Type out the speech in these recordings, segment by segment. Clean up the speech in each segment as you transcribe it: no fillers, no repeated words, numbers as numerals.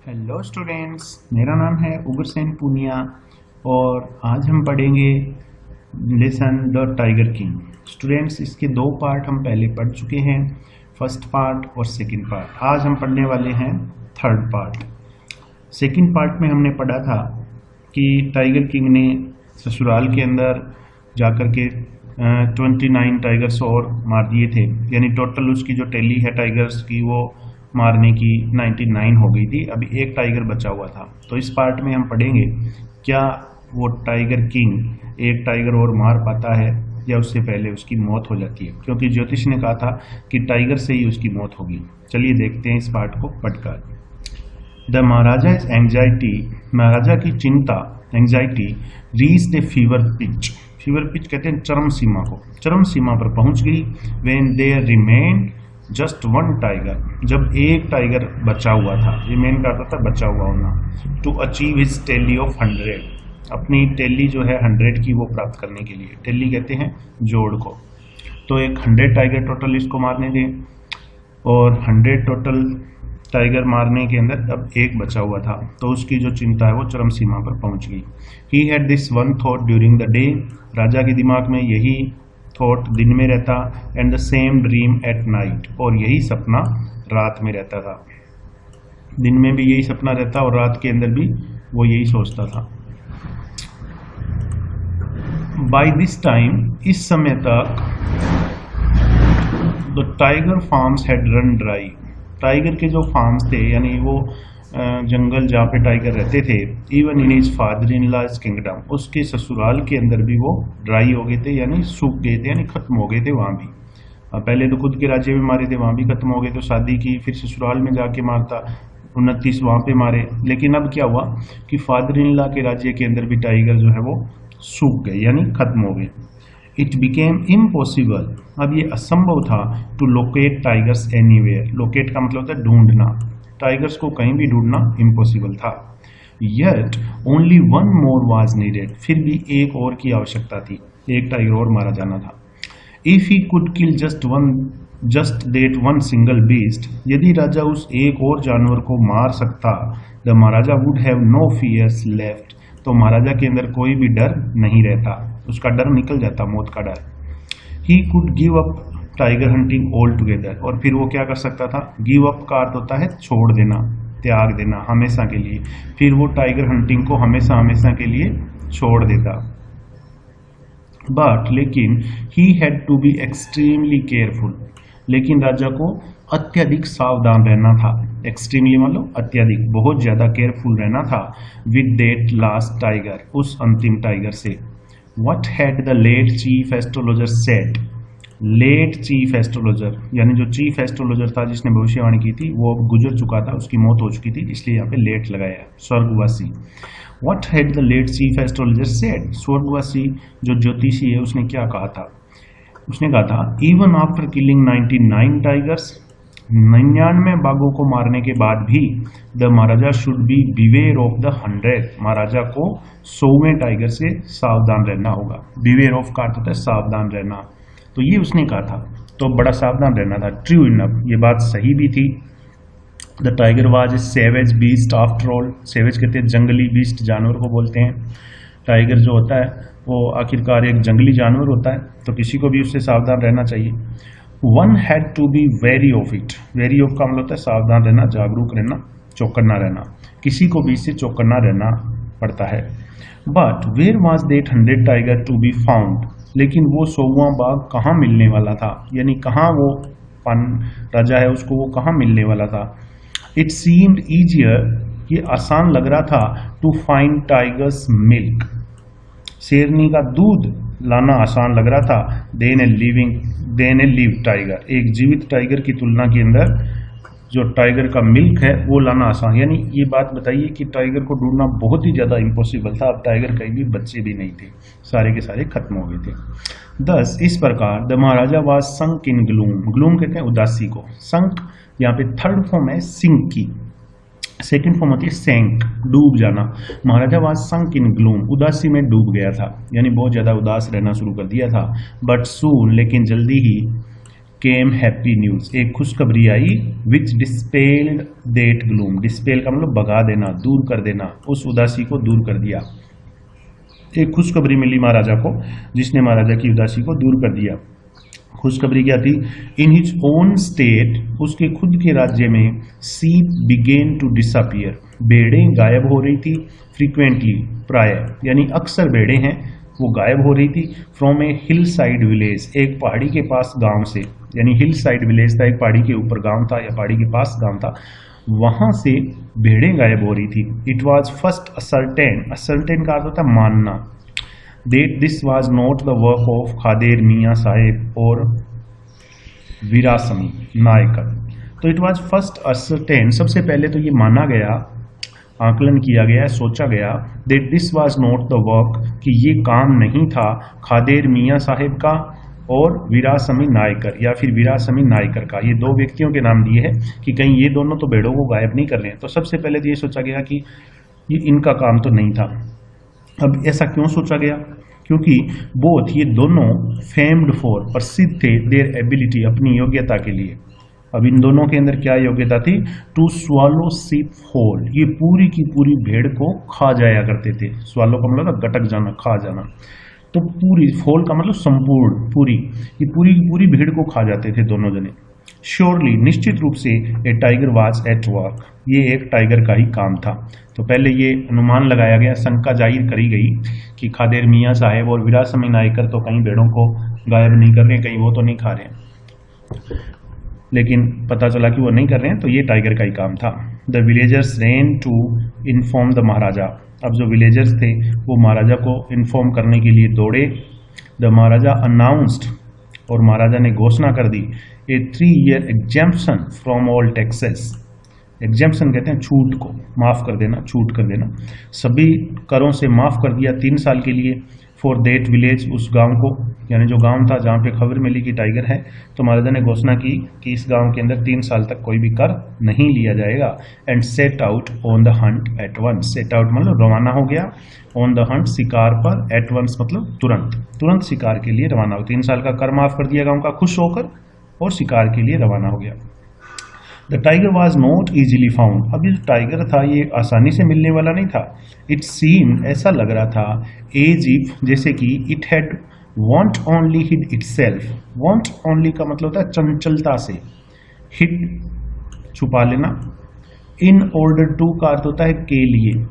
Hello students, मेरा नाम है उग्रसेन पूनिया और आज हम पढ़ेंगे lesson the tiger king. Students, इसके दो पार्ट हम पहले पढ़ चुके हैं, फर्स्ट पार्ट और सेकंड पार्ट। आज हम पढ़ने वाले हैं थर्ड पार्ट। सेकंड पार्ट में हमने पढ़ा था कि टाइगर किंग ने ससुराल के अंदर जाकर के 29 टाइगर्स और मार दिए थे, यानी टोटल उसकी जो टैली है टाइगर्स की वो मारने की 99 हो गई थी। अभी एक टाइगर बचा हुआ था। तो इस पार्ट में हम पढ़ेंगे क्या वो टाइगर किंग एक टाइगर और मार पाता है या उससे पहले उसकी मौत हो जाती है, क्योंकि ज्योतिष ने कहा था कि टाइगर से ही उसकी मौत होगी। चलिए देखते हैं इस पार्ट को पढ़कर। द महाराजा इज एंजाइटी, महाराजा की चिंता anxiety reach the fever pitch. Fever pitch कहते हैं चरम सीमा को, चरम सीमा पर पहुंच गई। When there remain just one tiger, जब एक टाइगर बचा हुआ था, रिमेन का अर्थ था बचा हुआ होना, to achieve his tally of 100, अपनी टेली जो है 100 की वो प्राप्त करने के लिए, टेली कहते हैं जोड़ को। तो एक 100 टाइगर टोटल इसको मारने दें और 100 टोटल टाइगर मारने के अंदर अब एक बचा हुआ था, तो उसकी जो चिंता है वो चरम सीमा पर पहुंच गई। He had this one thought during the day, राजा के दिमाग में यही थॉट दिन में रहता, and the same dream at night, और यही सपना रात में रहता था। दिन में भी यही सपना रहता और रात के अंदर भी वो यही सोचता था। बाय दिस टाइम, इस समय तक, the tiger farms had run dry, tiger के जो फार्म्स थे यानी वो जंगल जहाँ पे टाइगर रहते थे, even in his father in law's kingdom, उसके ससुराल के अंदर भी वो ड्राई हो गए थे, यानी सूख गए थे, यानी खत्म हो गए थे वहाँ भी। पहले तो खुद के राज्य में मारे थे, वहाँ भी खत्म हो गए, तो शादी की, फिर ससुराल में जाके मारता, 29 वहाँ पे मारे। लेकिन अब क्या हुआ कि फादर इन लॉ के राज्य के अंदर भी टाइगर जो है वो सूख गए, यानी खत्म हो गए। इट बिकेम इम्पॉसिबल, अब ये असंभव था, to locate tigers anywhere. Locate का मतलब होता है ढूंढना, टाइगर्स को कहीं भी ढूंढना इम्पॉसिबल था। Yet only one more was needed, फिर भी एक और की आवश्यकता थी, एक टाइगर और मारा जाना था। If he could kill just that one single beast, यदि राजा उस एक और जानवर को मार सकता, the maharaja would have no fears left, तो महाराजा के अंदर कोई भी डर नहीं रहता, उसका डर निकल जाता, मौत का डर। He could give up tiger hunting all together, और फिर वो क्या कर सकता था, गिव अप का अर्थ होता है छोड़ देना, त्याग देना, हमेशा के लिए। फिर वो टाइगर हंटिंग को हमेशा हमेशा के लिए छोड़ देता। बट लेकिन he had to be extremely careful, लेकिन राजा को अत्यधिक सावधान रहना था। एक्सट्रीमली मतलब अत्यधिक, बहुत ज्यादा केयरफुल रहना था विद दैट लास्ट टाइगर, उस अंतिम टाइगर से। What had the late chief astrologer said, late chief astrologer यानी जो चीफ एस्ट्रोलॉजर था जिसने भविष्यवाणी की थी वो गुजर चुका था, उसकी मौत हो चुकी थी, इसलिए यहाँ पे लेट लगाया, स्वर्गवासी। What had the late chief astrologer said, स्वर्गवासी जो ज्योतिषी है उसने क्या कहा था, उसने कहा था इवन आफ्टर किलिंग 99 टाइगर्स, 99 बाघों को मारने के बाद भी, the Maharaja should be beware of the 100, महाराजा को 100वें टाइगर से सावधान रहना होगा। बिवेयर ऑफ का अर्थ होता है सावधान रहना, तो ये उसने कहा था, तो बड़ा सावधान रहना था। ट्रू इनफ, ये बात सही भी थी। The tiger was a savage beast after all, savage कहते हैं जंगली, बीस्ट जानवर को बोलते हैं। टाइगर जो होता है वो आखिरकार एक जंगली जानवर होता है, तो किसी को भी उससे सावधान रहना चाहिए। One had to be wary of it, wary of का मतलब होता है सावधान रहना, जागरूक रहना, चौकन्ना रहना, किसी को भी इससे चौकन्ना रहना पड़ता है। But where was that 100 tiger to be found, लेकिन वो 100वां बाघ कहाँ मिलने वाला था, यानी कहाँ वो राजा है उसको वो कहाँ मिलने वाला था। इट सीम्ड ईजियर, ये आसान लग रहा था, टू फाइंड टाइगर्स मिल्क, शेरनी का दूध लाना आसान लग रहा था, देन ए लिव टाइगर, एक जीवित टाइगर की तुलना के अंदर जो टाइगर का मिल्क है वो लाना आसान, यानी ये बात बताइए कि टाइगर को ढूंढना बहुत ही ज़्यादा इम्पॉसिबल था। अब टाइगर कहीं भी बच्चे भी नहीं थे, सारे के सारे खत्म हो गए थे। दस इस प्रकार the maharaja was sunk in gloom, gloom कहते हैं उदासी को, संक यहाँ पे थर्ड फॉर्म है सिंक की, सेकेंड फॉर्म होती है सैंक, डूब जाना। महाराजा वाज संक इन ग्लूम, उदासी में डूब गया था, यानी बहुत ज़्यादा उदास रहना शुरू कर दिया था। बट सून, लेकिन जल्दी ही, केम हैप्पी न्यूज, एक खुशखबरी आई, विच डिस्पेल्ड दैट ग्लूम, डिस्पेल का मतलब भगा देना, दूर कर देना, उस उदासी को दूर कर दिया। एक खुशखबरी मिली महाराजा को जिसने महाराजा की उदासी को दूर कर दिया। खुशखबरी क्या थी? इन हिज ओन स्टेट, उसके खुद के राज्य में, सीप बिगेन टू डिसअपियर, भेड़ें गायब हो रही थी, फ्रीक्वेंटली, प्राय, यानी अक्सर भेड़ें हैं वो गायब हो रही थी, from A hill side village, एक पहाड़ी के पास गांव से, यानी हिल साइड विलेज था, एक पहाड़ी के ऊपर गांव था या पहाड़ी के पास गांव था, वहां से भेड़ें गायब हो रही थी। It was first ascertain, ascertain का अर्थ होता है मानना, that this was not the work of Khader मियाँ साहेब और वीरासमी नायकर। तो इट वॉज फर्स्ट असर्टेन, सबसे पहले तो ये माना गया, आकलन किया गया, सोचा गया, that this was not the work, कि ये काम नहीं था खादेर मियाँ साहेब का और वीरासमी नायकर, या फिर वीरासमी नायकर का, ये दो व्यक्तियों के नाम दिए हैं कि कहीं ये दोनों तो भेड़ों को गायब नहीं कर रहे हैं। तो सबसे पहले तो ये सोचा गया कि ये इनका काम तो नहीं था। अब ऐसा क्यों सोचा गया? क्योंकि बोथ, ये दोनों, फेम्ड फॉर, प्रसिद्ध थे, देयर एबिलिटी, अपनी योग्यता के लिए। अब इन दोनों के अंदर क्या योग्यता थी? टू स्वालो सीप होल, ये पूरी की पूरी भेड़ को खा जाया करते थे। स्वालो का मतलब गटक जाना, खा जाना, तो पूरी, होल का मतलब संपूर्ण, पूरी, ये पूरी की पूरी भेड़ को खा जाते थे दोनों जने। श्योरली, निश्चित रूप से, ए टाइगर वाज एट वर्क, ये एक टाइगर का ही काम था। तो पहले ये अनुमान लगाया गया, शंका जाहिर करी गई कि खादेर मियाँ साहेब और वीरासमी नायकर तो कहीं भेड़ों को गायब नहीं कर रहे हैं, कहीं वो तो नहीं खा रहे हैं, लेकिन पता चला कि वो नहीं कर रहे हैं, तो ये टाइगर का ही काम था। The villagers ran to inform the maharaja, अब जो विलेजर्स थे वो महाराजा को इन्फॉर्म करने के लिए दौड़े। द महाराजा अनाउंस्ड, और महाराजा ने घोषणा कर दी, ए 3 year exemption from all taxes, exemption कहते हैं छूट को, माफ़ कर देना, छूट कर देना, सभी करों से माफ़ कर दिया 3 साल के लिए, फॉर देट विलेज, उस गांव को, यानी जो गांव था जहाँ पे खबर मिली कि टाइगर है, तो महाराजा ने घोषणा की कि इस गांव के अंदर 3 साल तक कोई भी कर नहीं लिया जाएगा। And set out on the hunt at once, set out मतलब रवाना हो गया, ऑन द हंट शिकार पर, एट वंस मतलब तुरंत, तुरंत शिकार के लिए रवाना हो। 3 साल का कर माफ कर दिया गाँव का, खुश होकर, और शिकार के लिए रवाना हो गया। The tiger was not easily found, अब ये जो टाइगर था ये आसानी से मिलने वाला नहीं था। इट सीम, ऐसा लग रहा था, एज इफ, जैसे कि, it had wantonly hid itself, wantonly का मतलब होता है चंचलता से, हिड छुपा लेना, इन ऑर्डर टू का अर्थ होता है के लिए,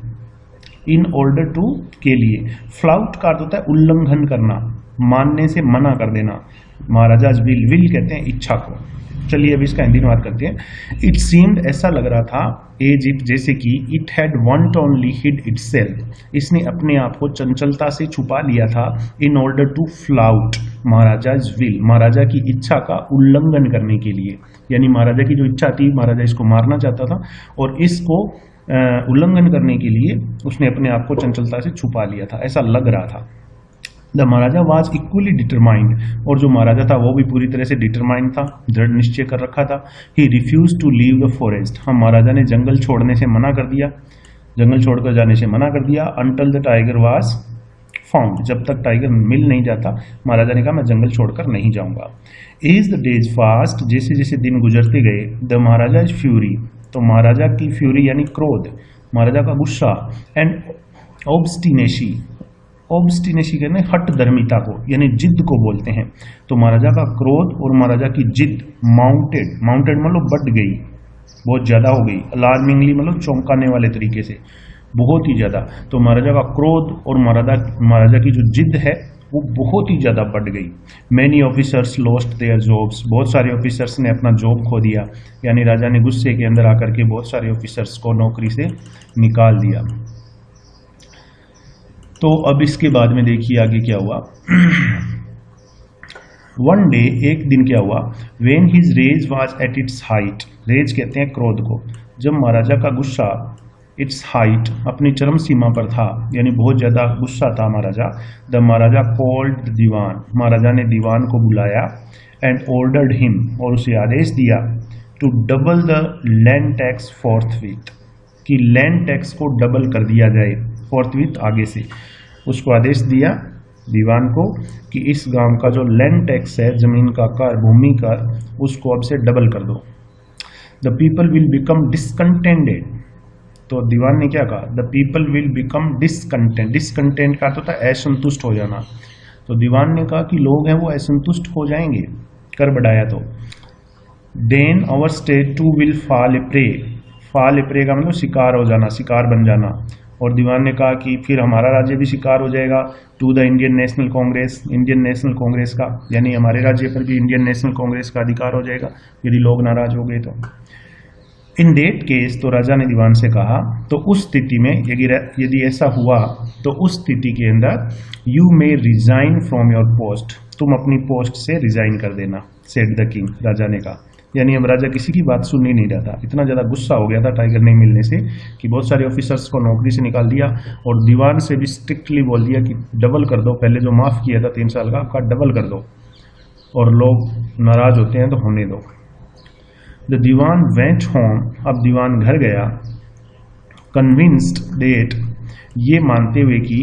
इन ऑर्डर टू के लिए, फ्लाउट का अर्थ होता है उल्लंघन करना, मानने से मना कर देना, महाराजाज विल, विल कहते हैं इच्छा को। चलिए अब इसका हिंदी अनुवाद करते हैं। इट सीम्ड, ऐसा लग रहा था, एज इफ, जैसे कि, it had wantonly hid itself, इसने अपने आप को चंचलता से छुपा लिया था, in order to flout maharaja's will, महाराजा की इच्छा का उल्लंघन करने के लिए, यानी महाराजा की जो इच्छा थी, महाराजा इसको मारना चाहता था, और इसको उल्लंघन करने के लिए उसने अपने आप को चंचलता से छुपा लिया था, ऐसा लग रहा था। The maharaja was equally determined, और जो महाराजा था वो भी पूरी तरह से डिटरमाइंड था, दृढ़ निश्चय कर रखा था। He refuse to leave the forest, हम महाराजा ने जंगल छोड़ने से मना कर दिया, जंगल छोड़कर जाने से मना कर दिया। Until the tiger was found, जब तक टाइगर मिल नहीं जाता, महाराजा ने कहा मैं जंगल छोड़कर नहीं जाऊंगा। एज द डेज फास्ट, जैसे जैसे दिन गुजरते गए, द महाराजा इज फ्यूरी, तो महाराजा की फ्यूरी यानी क्रोध, महाराजा का गुस्सा, एंड ऑब्स्टिनेसी, ऑब्स्टिनेसी कहते हैं हट धर्मिता को, यानी जिद को बोलते हैं। तो महाराजा का क्रोध और महाराजा की जिद माउंटेड, माउंटेड मतलब बढ़ गई, बहुत ज्यादा हो गई, अलार्मिंगली मतलब चौंकाने वाले तरीके से, बहुत ही ज्यादा। तो महाराजा का क्रोध और महाराजा की जो जिद है वो बहुत ही ज्यादा बढ़ गई। Many officers lost their jobs, बहुत सारे ऑफिसर्स ने अपना जॉब खो दिया, यानी राजा ने गुस्से के अंदर आकर के बहुत सारे ऑफिसर्स को नौकरी से निकाल दिया। तो अब इसके बाद में देखिए आगे क्या हुआ। वन डे, एक दिन क्या हुआ, when his rage was at its height, rage कहते हैं क्रोध को, जब महाराजा का गुस्सा इट्स हाइट अपनी चरम सीमा पर था, यानी बहुत ज्यादा गुस्सा था महाराजा। द महाराजा कॉल्ड द दीवान, महाराजा ने दीवान को बुलाया, एंड ऑर्डर्ड हिम, और उसे आदेश दिया, to double the land tax forthwith, कि लैंड टैक्स को डबल कर दिया जाए, फोर्थविथ आगे से, उसको आदेश दिया दीवान को कि इस गांव का जो लैंड टैक्स है, जमीन का कर, भूमि कर, उसको अब से डबल कर दो। The people will become discontented. तो दीवान ने क्या कहा? The people will become discontent. Discontent का अर्थ होता है असंतुष्ट हो जाना। तो दीवान ने कहा कि लोग हैं वो असंतुष्ट हो जाएंगे कर बढ़ाया तो। Then our state too will fall a prey. Fall a prey का मतलब शिकार हो जाना, शिकार बन जाना। और दीवान ने कहा कि फिर हमारा राज्य भी शिकार हो जाएगा टू द इंडियन नेशनल कांग्रेस, इंडियन नेशनल कांग्रेस का, यानी हमारे राज्य पर भी इंडियन नेशनल कांग्रेस का अधिकार हो जाएगा यदि लोग नाराज हो गए तो। इन डेट केस, तो राजा ने दीवान से कहा, तो उस स्थिति में यदि ऐसा हुआ तो उस स्थिति के अंदर you may resign from your post, तुम अपनी पोस्ट से रिजाइन कर देना, सेड द किंग, राजा ने कहा। यानी अब राजा किसी की बात सुन ही नहीं रहा था, इतना ज़्यादा गुस्सा हो गया था टाइगर नहीं मिलने से कि बहुत सारे ऑफिसर्स को नौकरी से निकाल दिया और दीवान से भी स्ट्रिक्टली बोल दिया कि डबल कर दो, पहले जो माफ़ किया था 3 साल का डबल कर दो, और लोग नाराज होते हैं तो होने दो। द दीवान वेंट होम, अब दीवान घर गया, कन्विंस्ड डेट, ये मानते हुए कि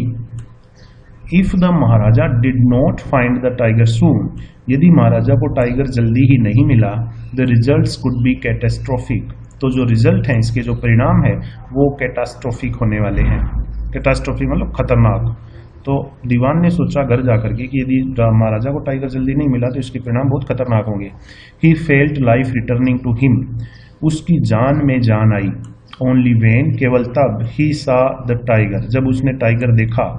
if the maharaja did not find the tiger soon, यदि महाराजा को टाइगर जल्दी ही नहीं मिला, the results could be catastrophic, तो जो रिजल्ट हैं, इसके जो परिणाम है वो कैटास्ट्रोफिक होने वाले हैं। कैटास्ट्रोफिक मतलब खतरनाक। तो दीवान ने सोचा घर जाकर के कि यदि महाराजा को टाइगर जल्दी नहीं मिला तो इसके परिणाम बहुत खतरनाक होंगे। He felt life returning to him, उसकी जान में जान आई। ओनली वेन, केवल तब, ही सा द टाइगर, जब उसने टाइगर देखा,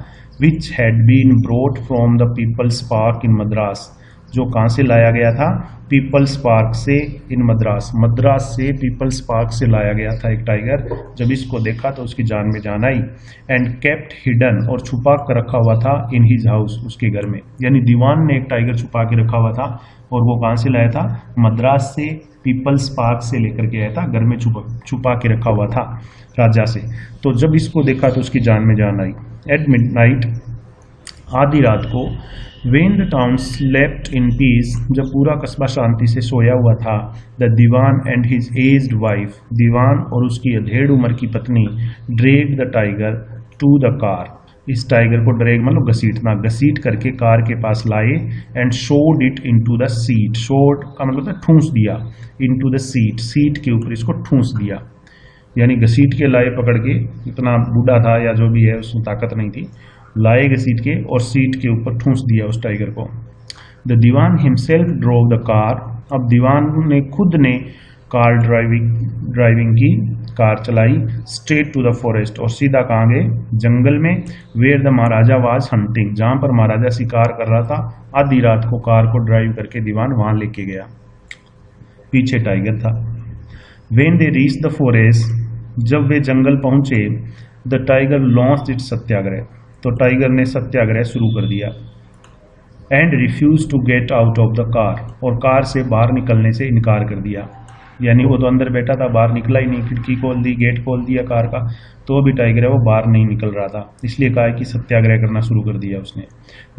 which had been brought from the People's Park in Madras, जो कहाँ से लाया गया था? पीपल्स पार्क से, इन मद्रास, मद्रास से पीपल्स पार्क से लाया गया था एक टाइगर। जब इसको देखा तो उसकी जान में जान आई। एंड केप्ट हिडन, और छुपा कर रखा हुआ था, इन हिज हाउस, उसके घर में। यानी दीवान ने एक टाइगर छुपा के रखा हुआ था और वो कहाँ से लाया था? मद्रास से, पीपल्स पार्क से लेकर के आया था, घर में छुपा के रखा हुआ था राजा से। तो जब इसको देखा तो उसकी जान में जान आई। एट मिडनाइट, आधी रात को, When the town slept in peace, जब पूरा कस्बा शांति से सोया हुआ था, the Diwan and his aged wife, दीवान और उसकी अधेड़ उम्र की पत्नी, dragged the tiger to the car, इस टाइगर को ड्रैग मतलब घसीटना, घसीट करके कार के पास लाए। And showed it into the seat, showed का मतलब है ठूंस दिया, इनटू द सीट, सीट के ऊपर इसको ठूंस दिया, यानी घसीट के लाए पकड़ के, इतना बूढ़ा था या जो भी है उसमें ताकत नहीं थी, लाए घसीट के और सीट के ऊपर ठूंस दिया उस टाइगर को। The dewan himself drove the car, अब दीवान ने खुद ने कार ड्राइविंग की, कार चलाई, स्ट्रेट टू द फॉरेस्ट, और सीधा कहाँ गए? जंगल में। Where the maharaja was hunting, जहाँ पर महाराजा शिकार कर रहा था। आधी रात को कार को ड्राइव करके दीवान वहाँ लेके गया, पीछे टाइगर था। When they reach the forest, जब वे जंगल पहुंचे, the tiger launched its satyagraha, तो टाइगर ने सत्याग्रह शुरू कर दिया। And refuse to get out of the car, और कार से बाहर निकलने से इनकार कर दिया, यानी वो तो अंदर बैठा था, बाहर निकला ही नहीं, खिड़की खोल दी, गेट खोल दिया कार का, तो भी टाइगर है वो बाहर नहीं निकल रहा था, इसलिए कहा कि सत्याग्रह करना शुरू कर दिया उसने।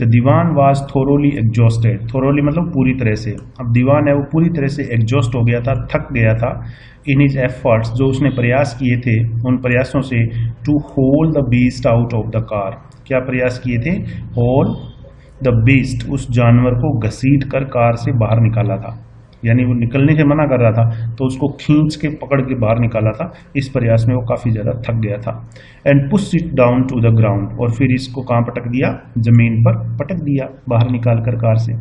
The dewan was thoroughly exhausted, thoroughly मतलब पूरी तरह से, अब दीवान है वो पूरी तरह से एग्जॉस्ट हो गया था, थक गया था। इन हिज एफर्ट्स, जो उसने प्रयास किए थे, उन प्रयासों से, to hold the beast out of the car, क्या प्रयास किए थे? होल्ड द बीस्ट, उस जानवर को घसीट कर कार से बाहर निकाला था, यानी वो निकलने से मना कर रहा था तो उसको खींच के पकड़ के बाहर निकाला था। इस प्रयास में वो काफ़ी ज़्यादा थक गया था। And push it down to the ground, और फिर इसको कहाँ पटक दिया? जमीन पर पटक दिया, बाहर निकाल कर कार से।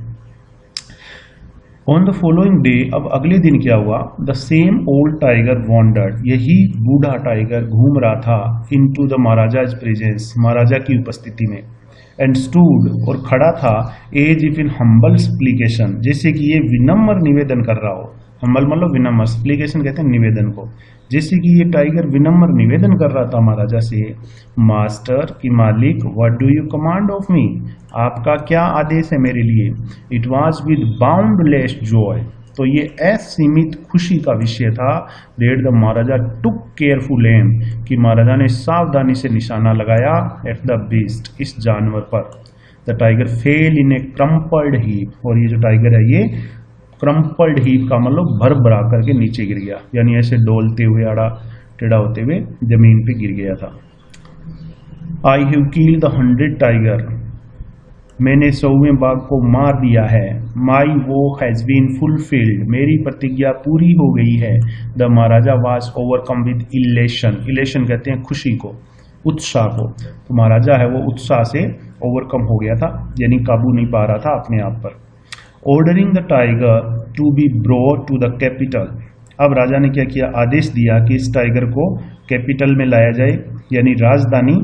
ऑन द फॉलोइंग डे, अब अगले दिन क्या हुआ? The same old tiger wandered, यही बूढ़ा टाइगर घूम रहा था, into the maharaja's presence, maharaja की उपस्थिति में। एंड स्टूड, और खड़ा था, as if in humble supplication, जैसे कि ये विनम्र निवेदन कर रहा हो। हम्बल मतलब विनम्र, सप्लीकेशन कहते हैं निवेदन को, जैसे कि ये टाइगर विनम्र निवेदन कर रहा था महाराजा से। मास्टर की मालिक, what do you command of me, आपका क्या आदेश है मेरे लिए। It was with boundless joy, तो ये असीमित खुशी का विषय था। That the maharaja took careful aim, कि महाराजा ने सावधानी से निशाना लगाया एट द बीस्ट, इस जानवर पर। The tiger fail in A crumpled heap, और ये जो टाइगर है ये क्रम्पल्ड हीप का मतलब भर भरा करके नीचे गिर गया, यानी ऐसे डोलते हुए, आड़ा टेढ़ा होते हुए जमीन पे गिर गया था। I have killed the 100 tiger, मैंने 100वें बाघ को मार दिया है। माई वो हैज़ बीन फुलफिल्ड, मेरी प्रतिज्ञा पूरी हो गई है। The maharaja was overcome with elation, elation कहते हैं खुशी को, उत्साह को। तो महाराजा है वो उत्साह से ओवरकम हो गया था, यानी काबू नहीं पा रहा था अपने आप पर। Ordering the tiger to be brought to the capital, अब राजा ने क्या किया, आदेश दिया कि इस टाइगर को कैपिटल में लाया जाए, यानी राजधानी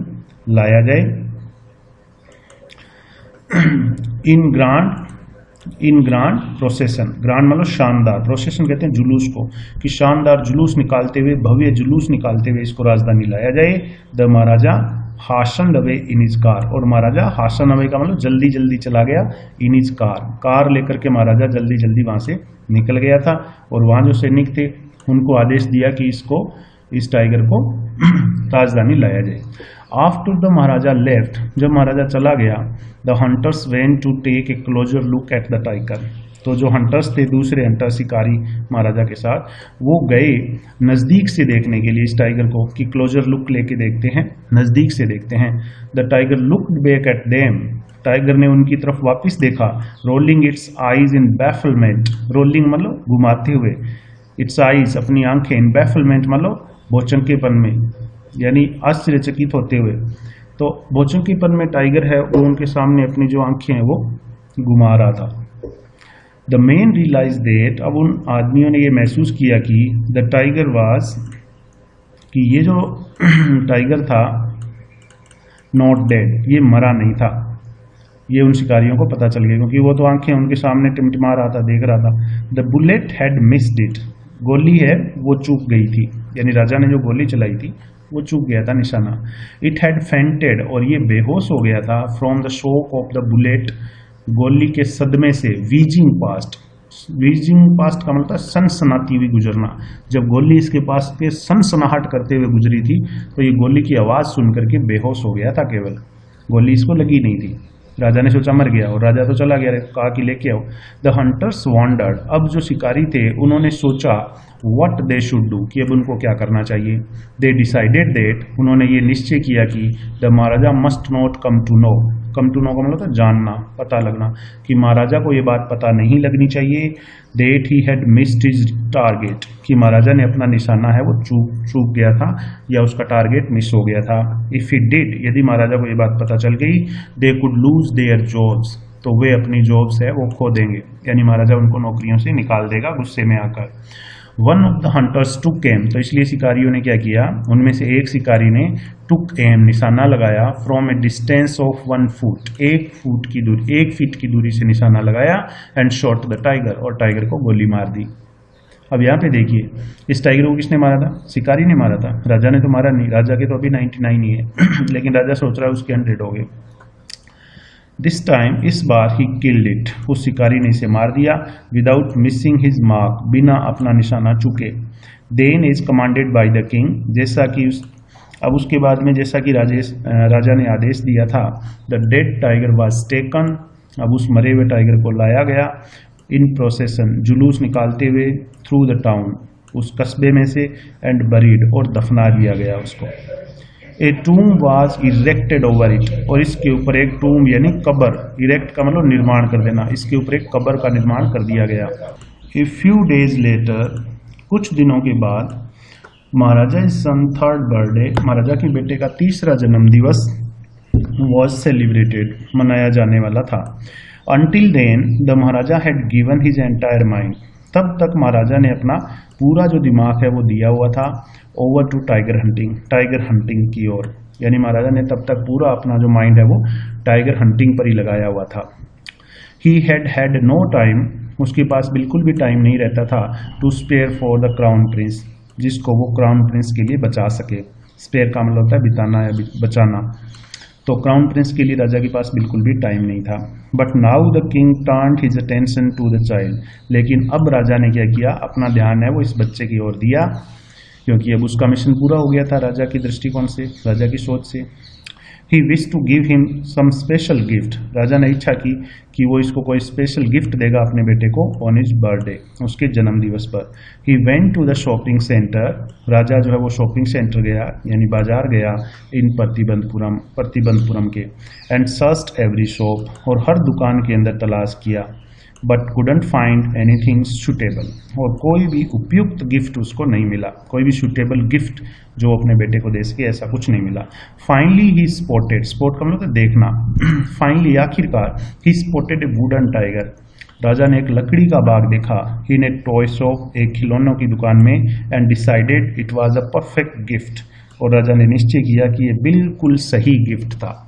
लाया जाए। इन ग्रांड प्रोसेशन, ग्रांड मतलब शानदार, प्रोसेशन कहते हैं जुलूस को, कि शानदार जुलूस निकालते हुए, भव्य जुलूस निकालते हुए इसको राजधानी लाया जाए। The maharaja hastened away in his car, और महाराजा हासन अवे का मतलब जल्दी जल्दी चला गया, इन इज कार, कार लेकर के महाराजा जल्दी जल्दी वहां से निकल गया था। और वहां जो सैनिक थे उनको आदेश दिया कि इस टाइगर को राजधानी लाया जाए। आफ्टर द महाराजा लेफ्ट, जब महाराजा चला गया, the hunters went to take a closer look at the tiger, तो जो हंटर्स थे, दूसरे हंटर शिकारी महाराजा के साथ, वो गए नज़दीक से देखने के लिए इस टाइगर को, कि क्लोजर लुक लेके देखते हैं, नज़दीक से देखते हैं। The tiger looked back at them, tiger ने उनकी तरफ वापस देखा। Rolling its eyes in bafflement, rolling मतलब घुमाते हुए, इट्स आईज अपनी आंखें, इन बैफलमेंट मतलब भौचंकेपन में, यानी आश्चर्यचकित होते हुए। तो भौचंकेपन में टाइगर है वो उनके सामने अपनी जो आंखें हैं वो घुमा रहा था। द मेन रियलाइज दैट, अब उन आदमियों ने ये महसूस किया कि द टाइगर वाज, कि ये जो टाइगर था, नॉट डेड, ये मरा नहीं था। ये उन शिकारियों को पता चल गया, क्योंकि वो तो आंखें उनके सामने टिमटिमा रहा था, देख रहा था। The bullet had missed it, गोली है वो चूक गई थी, यानी राजा ने जो गोली चलाई थी वो चूक गया था निशाना। इट हैड फेंटेड, और ये बेहोश हो गया था, from the shock of the bullet, गोली के सदमे से। वीजिंग पास्ट, वीजिंग पास्ट का मतलब सनसनाती हुई गुजरना, जब गोली इसके पास पे सनसनाहट करते हुए गुजरी थी तो ये गोली की आवाज़ सुन करके बेहोश हो गया था, केवल गोली इसको लगी नहीं थी। राजा ने सोचा मर गया, और राजा तो चला गया, कहा कि लेके आओ। द हंटर्स वॉन्डर्ड, अब जो शिकारी थे उन्होंने सोचा व्हाट दे शुड डू, कि अब उनको क्या करना चाहिए। दे डिसाइडेड दैट, उन्होंने ये निश्चय किया कि the maharaja must not come to know, come to know का मतलब था जानना, पता लगना, कि महाराजा को ये बात पता नहीं लगनी चाहिए। That he had missed his target, कि महाराजा ने अपना निशाना है वो चूक गया था, या उसका टारगेट मिस हो गया था। इफ ही डिड, यदि महाराजा को ये बात पता चल गई, they could lose their jobs, तो वे अपनी जॉब्स है वो खो देंगे, यानी महाराजा उनको नौकरियों से निकाल देगा गुस्से में आकर। One of the hunters took aim, तो इसलिए शिकारियों ने क्या किया, उनमें से एक शिकारी ने टुक एम निशाना लगाया, from A distance of 1 foot, 1 foot की दूरी, 1 फीट की दूरी से निशाना लगाया, एंड शॉट द टाइगर, और टाइगर को गोली मार दी। अब यहाँ पे देखिए, इस टाइगर को किसने मारा था, शिकारी ने मारा था, राजा ने तो मारा नहीं, राजा के तो अभी 99 ही है लेकिन राजा सोच रहा है उसके 100 हो गए। दिस टाइम, इस बार ही किल्ड इट, उस शिकारी ने इसे मार दिया, विदाउट मिसिंग हिज मार्क, बिना अपना निशाना चुके। Then is commanded by the king, जैसा कि अब उसके बाद में जैसा कि राजा ने आदेश दिया था, the dead tiger was taken, अब उस मरे हुए टाइगर को लाया गया, इन प्रोसेसन, जुलूस निकालते हुए, थ्रू द टाउन, उस कस्बे में से, एंड बरीड, और दफना दिया गया उसको। ए टूम वाज इरेक्टेड ओवर इट, और इसके ऊपर एक टूम यानी कब्र, इरेक्ट का मतलब निर्माण कर देना, इसके ऊपर एक कब्र का निर्माण कर दिया गया। ए फ्यू डेज लेटर, कुछ दिनों के बाद, महाराजा सन थर्ड बर्थडे, महाराजा के बेटे का तीसरा जन्म दिवस वॉज सेलिब्रेटेड, मनाया जाने वाला था। Until then the maharaja had given his entire mind, तब तक महाराजा ने अपना पूरा जो दिमाग है वो दिया हुआ था over to tiger hunting, tiger hunting की ओर, यानी महाराजा ने तब तक पूरा अपना जो माइंड है वो टाइगर हंटिंग पर ही लगाया हुआ था। ही हैड नो टाइम, उसके पास बिल्कुल भी टाइम नहीं रहता था, to spare for the crown prince, जिसको वो क्राउन प्रिंस के लिए बचा सके। स्पेयर का मतलब होता है बिताना या बचाना, तो क्राउन प्रिंस के लिए राजा के पास बिल्कुल भी टाइम नहीं था। But now the king turned his attention to the child, लेकिन अब राजा ने क्या किया, अपना ध्यान है वो इस बच्चे की ओर दिया, क्योंकि अब उसका मिशन पूरा हो गया था राजा की दृष्टिकोण से, राजा की सोच से। He wish to give him some special gift, राजा ने इच्छा की कि वो इसको कोई स्पेशल गिफ्ट देगा अपने बेटे को ऑन हिज बर्थडे, उसके जन्म दिवस पर। He went to the shopping centre, राजा जो है वो शॉपिंग सेंटर गया यानी बाजार गया इन प्रतिबंधपुरम के, एंड सर्च्ड एवरी शॉप, और हर दुकान के अंदर तलाश किया, but couldn't find anything suitable, और कोई भी उपयुक्त गिफ्ट उसको नहीं मिला, कोई भी सुटेबल गिफ्ट जो अपने बेटे को दे सके ऐसा कुछ नहीं मिला। फाइनली ही स्पॉटेड, स्पॉट का मतलब देखना, फाइनली आखिरकार ही स्पॉटेड ए वुडन टाइगर, राजा ने एक लकड़ी का बाग देखा इन ए टॉय शॉप, एक खिलौनों की दुकान में, and decided it was a perfect gift, और राजा ने निश्चय किया कि ये बिल्कुल सही गिफ्ट था।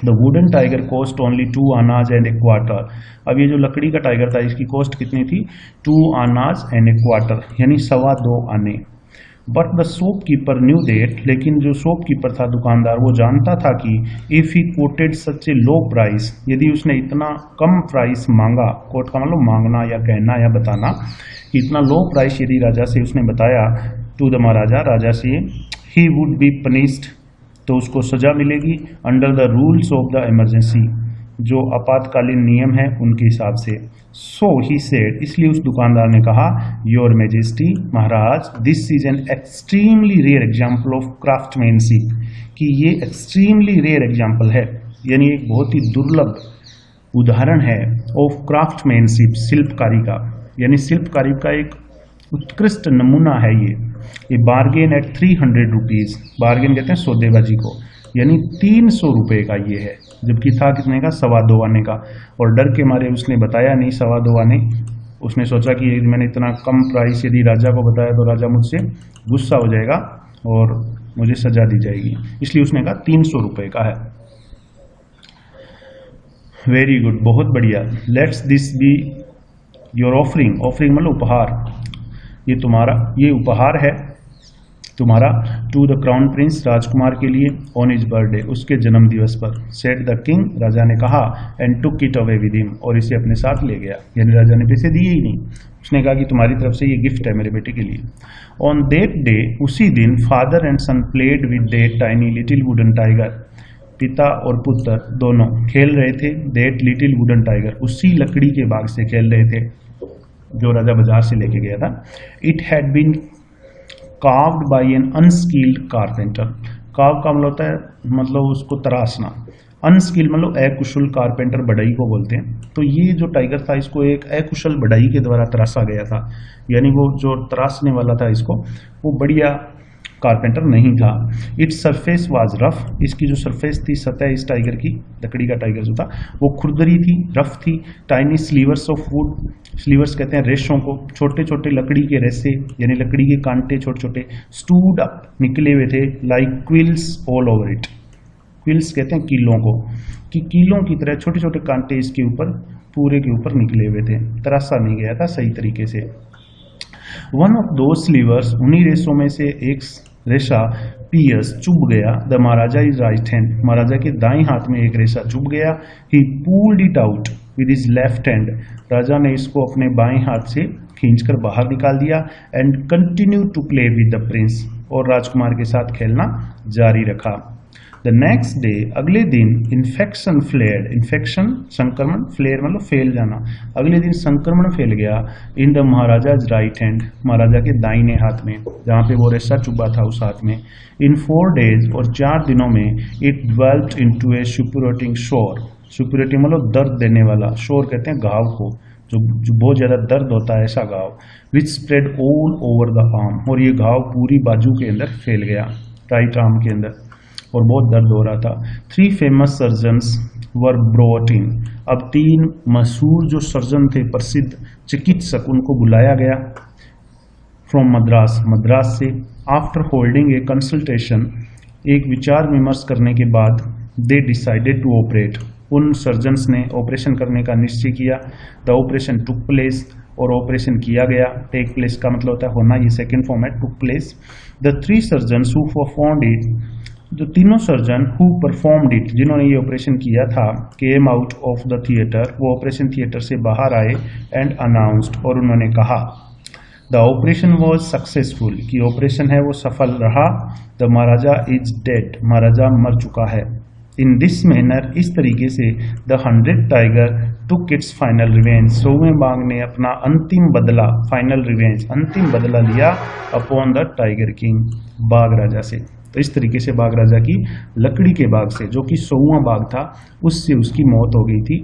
The wooden tiger cost only 2 आनाज एंड ए क्वार्टर, अब ये जो लकड़ी का टाइगर था इसकी कॉस्ट कितनी थी, 2 आनाज एंड ए क्वार्टर यानी 2.25 आने। But the shopkeeper knew that, लेकिन जो शॉपकीपर था दुकानदार वो जानता था कि if he coated such A low price, यदि उसने इतना कम प्राइस मांगा, कोट का मतलब मांगना या कहना या बताना, कि इतना लो प्राइस यदि राजा से उसने बताया टू द महाराजा, राजा से, ही वुड बी पनिश्ड, तो उसको सजा मिलेगी under the rules of the emergency, जो आपातकालीन नियम है उनके हिसाब से। सो ही सेड, इसलिए उस दुकानदार ने कहा, your majesty, maharaj, this is an extremely rare example of craftsmanship, कि ये एक्सट्रीमली रेयर एग्जाम्पल है यानी एक बहुत ही दुर्लभ उदाहरण है ऑफ क्राफ्टमैनशिप, शिल्पकारी का, यानी शिल्पकारी का एक उत्कृष्ट नमूना है ये बार्गेन एट 300 रुपीज़, बार्गेन कहते हैं सौदेबाजी को, यानी 300 रुपये का ये है, जबकि था कितने का, 2.25 आने का, और डर के मारे उसने बताया नहीं 2.25 आने, उसने सोचा कि मैंने इतना कम प्राइस यदि राजा को बताया तो राजा मुझसे गुस्सा हो जाएगा और मुझे सजा दी जाएगी, इसलिए उसने कहा 300 रुपये का है। वेरी गुड, बहुत बढ़िया। Let's this be your offering, offering मतलब उपहार, ये तुम्हारा, ये उपहार है तुम्हारा टू द क्राउन प्रिंस, राजकुमार के लिए, ऑन हिज बर्थडे, उसके जन्म दिवस पर। सेड द किंग, राजा ने कहा, and took it away with him, और इसे अपने साथ ले गया, यानी राजा ने पैसे दिए ही नहीं, उसने कहा कि तुम्हारी तरफ से ये गिफ्ट है मेरे बेटे के लिए। ऑन दैट डे, उसी दिन, father and son played with that tiny little wooden tiger, पिता और पुत्र दोनों खेल रहे थे दैट लिटिल वुडन टाइगर, उसी लकड़ी के बाग से खेल रहे थे जो राजा बाजार से लेके गया था। It had been carved by an unskilled carpenter, carve का मतलब होता है मतलब उसको तराशना, अनस्किल्ड मतलब अकुशल, कारपेंटर बढ़ई को बोलते हैं। तो ये जो टाइगर था इसको एक अकुशल बढ़ई के द्वारा तराशा गया था, यानी वो जो तराशने वाला था इसको वो बढ़िया कारपेंटर नहीं था। इट्स सरफेस वाज रफ, इसकी जो सरफेस थी, सतह इस टाइगर की, लकड़ी का टाइगर जो था वो खुरदरी थी, रफ थी। Tiny slivers of would, slivers कहते हैं रेशों को, छोटे छोटे लकड़ी के रेसे यानी लकड़ी के कांटे छोटे छोटे, स्टूड अप निकले हुए थे, like quills all over it, quills कहते हैं कीलों को, कि कीलों की तरह छोटे छोटे कांटे इसके ऊपर पूरे के ऊपर निकले हुए थे, तराशा नहीं गया था सही तरीके से। वन ऑफ दो स्लीवर्स, उन्हीं रेसों में से एक रेशा, पियर्स चुभ गया the maharaja is right hand, महाराजा के दाएं हाथ में एक रेशा चुभ गया। He pulled it out with his left hand, राजा ने इसको अपने बाएं हाथ से खींचकर बाहर निकाल दिया। And continue to play with the prince, और राजकुमार के साथ खेलना जारी रखा। द नेक्स्ट डे, अगले दिन, इन्फेक्शन फ्लेयर्ड, इन्फेक्शन संक्रमण, फ्लेयर मतलब फैल जाना, अगले दिन संक्रमण फैल गया in the maharaja right hand, महाराजा के दाहिने हाथ में, जहाँ पे वो रेशा चुभा था उस हाथ में। इन 4 डेज, और 4 दिनों में, इट डेवलप्ड इनटू ए सुपरेटिंग शोर, सुपरेटिंग मतलब दर्द देने वाला, शोर कहते हैं घाव को, जो बहुत ज़्यादा दर्द होता है ऐसा घाव, which spread all over the arm, और ये घाव पूरी बाजू के अंदर फैल गया, राइट आर्म के अंदर, और बहुत दर्द हो रहा था। 3 famous surgeons were brought in, अब 3 मशहूर जो सर्जन थे, प्रसिद्ध चिकित्सक, उनको बुलाया गया फ्रॉम मद्रास, मद्रास से। आफ्टर होल्डिंग ए कंसल्टेशन, एक विचार विमर्श करने के बाद, दे डिसाइडेड टू ऑपरेट, उन सर्जन्स ने ऑपरेशन करने का निश्चय किया। द ऑपरेशन टुक प्लेस, और ऑपरेशन किया गया, टेक प्लेस का मतलब होता है होना, ये सेकेंड फॉर्म है, took place. The 3 surgeons who performed it, जो तीनों सर्जन हु परफॉर्म्ड इट, जिन्होंने ये ऑपरेशन किया था, came out of the theatre, वो ऑपरेशन थिएटर से बाहर आए, एंड अनाउंस्ड, और उन्होंने कहा, द ऑपरेशन वॉज सक्सेसफुल, कि ऑपरेशन है वो सफल रहा। द महाराजा इज डेड, महाराजा मर चुका है। इन दिस मैनर, इस तरीके से the 100 tiger took its final revenge, 100वें बाघ ने अपना अंतिम बदला, फाइनल रिवेंज अंतिम बदला लिया अपॉन द टाइगर किंग, बाघ राजा से। तो इस तरीके से बाघ राजा की लकड़ी के बाघ से, जो कि 100वां बाघ था, उससे उसकी मौत हो गई थी।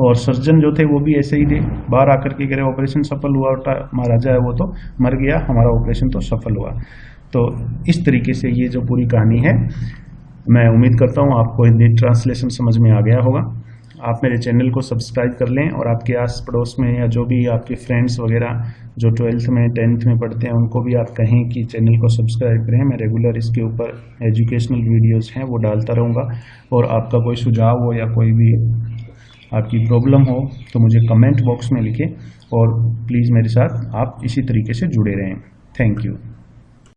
और सर्जन जो थे वो भी ऐसे ही थे, बाहर आकर के कह रहे ऑपरेशन सफल हुआ, महाराजा है वो तो मर गया, हमारा ऑपरेशन तो सफल हुआ। तो इस तरीके से ये जो पूरी कहानी है, मैं उम्मीद करता हूँ आपको हिंदी ट्रांसलेशन समझ में आ गया होगा। आप मेरे चैनल को सब्सक्राइब कर लें और आपके आस पड़ोस में या जो भी आपके फ्रेंड्स वगैरह जो 12th में 10th में पढ़ते हैं उनको भी आप कहें कि चैनल को सब्सक्राइब करें। मैं रेगुलर इसके ऊपर एजुकेशनल वीडियोस हैं वो डालता रहूँगा। और आपका कोई सुझाव हो या कोई भी आपकी प्रॉब्लम हो तो मुझे कमेंट बॉक्स में लिखें और प्लीज़ मेरे साथ आप इसी तरीके से जुड़े रहें। Thank you.